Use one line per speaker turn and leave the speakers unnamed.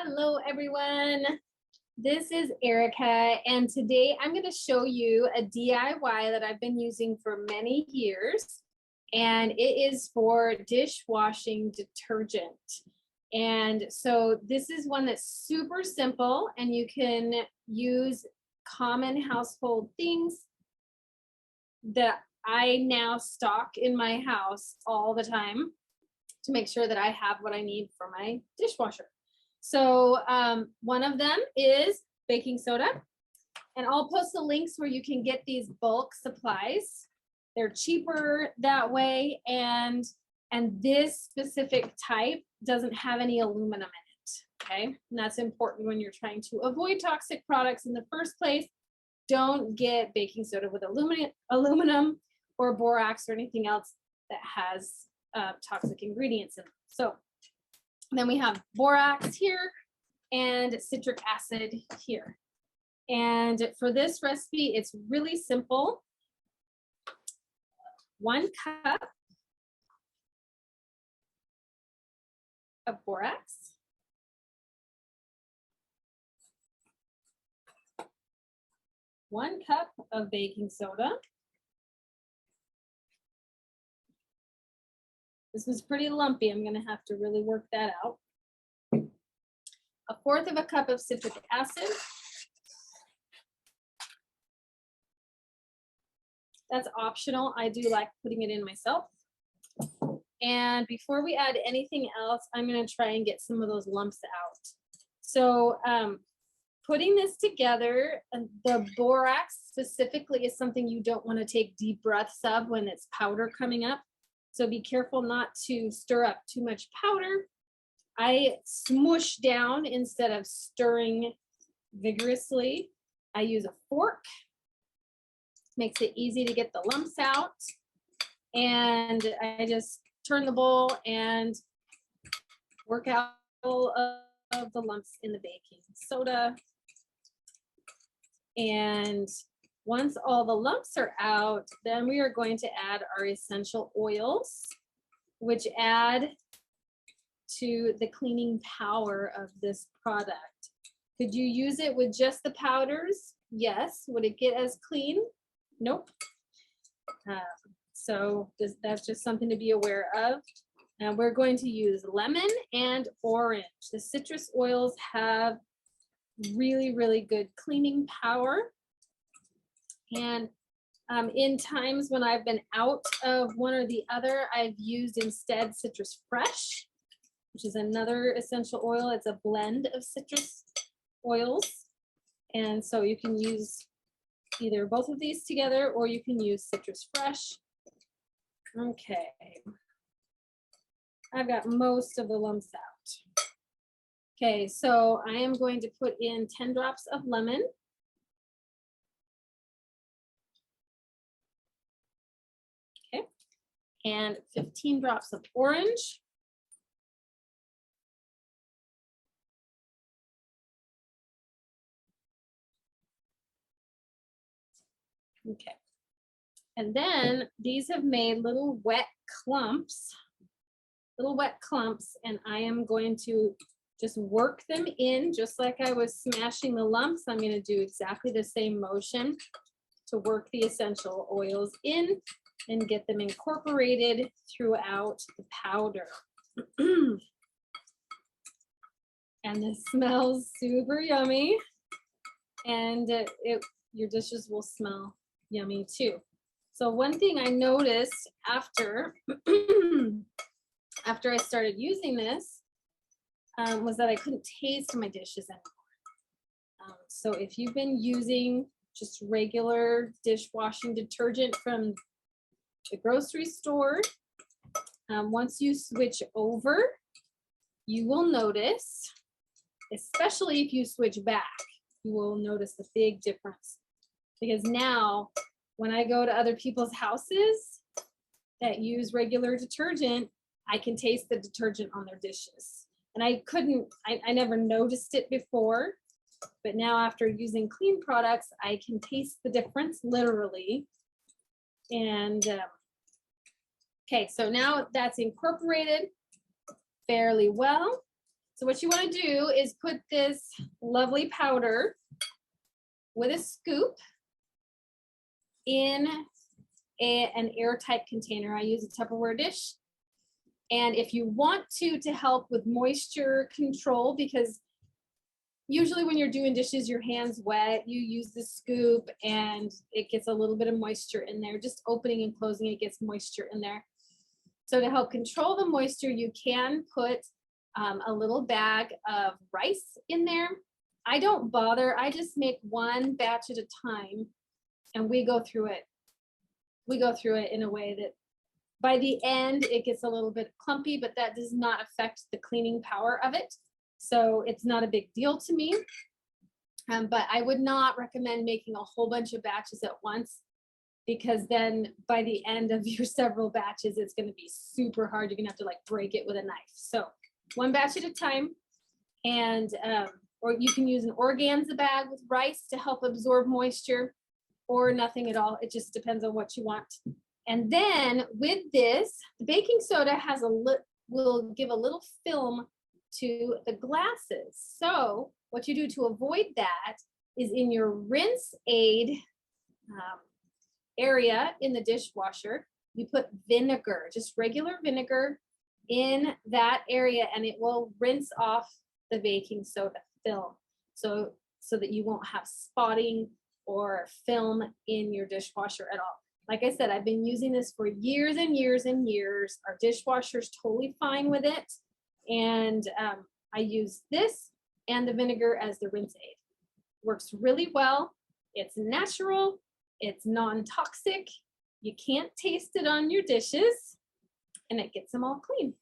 Hello everyone, this is Erica and today I'm going to show you a DIY that I've been using for many years, and it is for dishwashing detergent. And so this is one that's super simple and you can use common household things that I now stock in my house all the time to make sure that I have what I need for my dishwasher. So one of them is baking soda, and I'll post the links where you can get these bulk supplies. They're cheaper that way, and this specific type doesn't have any aluminum in it, okay? And that's important when you're trying to avoid toxic products in the first place. Don't get baking soda with aluminum or borax or anything else that has toxic ingredients in it. So then we have borax here and citric acid here. And for this recipe, it's really simple. 1 cup of borax. 1 cup of baking soda. This was pretty lumpy. I'm going to have to really work that out. 1/4 cup of citric acid. That's optional. I do like putting it in myself. And before we add anything else, I'm going to try and get some of those lumps out. So putting this together, the borax specifically is something you don't want to take deep breaths of when it's powder coming up. So be careful not to stir up too much powder. I smoosh down instead of stirring vigorously. I use a fork. Makes it easy to get the lumps out. And I just turn the bowl and work out all of the lumps in the baking soda. And once all the lumps are out, then we are going to add our essential oils, which add to the cleaning power of this product. Could you use it with just the powders? Yes. Would it get as clean? Nope. So that's just something to be aware of. And we're going to use lemon and orange. The citrus oils have really, really good cleaning power. And in times when I've been out of one or the other, I've used instead Citrus Fresh, which is another essential oil. It's a blend of citrus oils. And so you can use either both of these together, or you can use Citrus Fresh. Okay. I've got most of the lumps out. Okay, so I am going to put in 10 drops of lemon. Okay, and 15 drops of orange. Okay, and then these have made little wet clumps, and I am going to just work them in just like I was smashing the lumps. I'm going to do exactly the same motion to work the essential oils in and get them incorporated throughout the powder. And this smells super yummy, and your dishes will smell yummy too. So one thing I noticed after I started using this was that I couldn't taste my dishes anymore. So if you've been using just regular dishwashing detergent from the grocery store, once you switch over, you will notice, especially if you switch back, you will notice a big difference. Because now when I go to other people's houses that use regular detergent, I can taste the detergent on their dishes. And I never noticed it before, but now after using clean products, I can taste the difference literally. And okay, so now that's incorporated fairly well. So what you want to do is put this lovely powder with a scoop in an airtight container. I use a Tupperware dish. And if you want to help with moisture control, because usually when you're doing dishes, your hand's wet, you use the scoop and it gets a little bit of moisture in there. Just opening and closing it gets moisture in there. So to help control the moisture, you can put a little bag of rice in there. I don't bother. I just make one batch at a time and we go through it. We go through it in a way that by the end, it gets a little bit clumpy, but that does not affect the cleaning power of it. So it's not a big deal to me. But I would not recommend making a whole bunch of batches at once, because then by the end of your several batches, it's going to be super hard. You're going to have to like break it with a knife. So one batch at a time. And or you can use an organza bag with rice to help absorb moisture, or nothing at all. It just depends on what you want. And then with this, the baking soda has will give a little film to the glasses. So what you do to avoid that is in your rinse aid area in the dishwasher, you put vinegar, just regular vinegar in that area, and it will rinse off the baking soda film. So that you won't have spotting or film in your dishwasher at all. Like I said, I've been using this for years and years and years. Our dishwasher's totally fine with it. And I use this and the vinegar as the rinse aid. Works really well. It's natural. It's non-toxic. You can't taste it on your dishes, and it gets them all clean.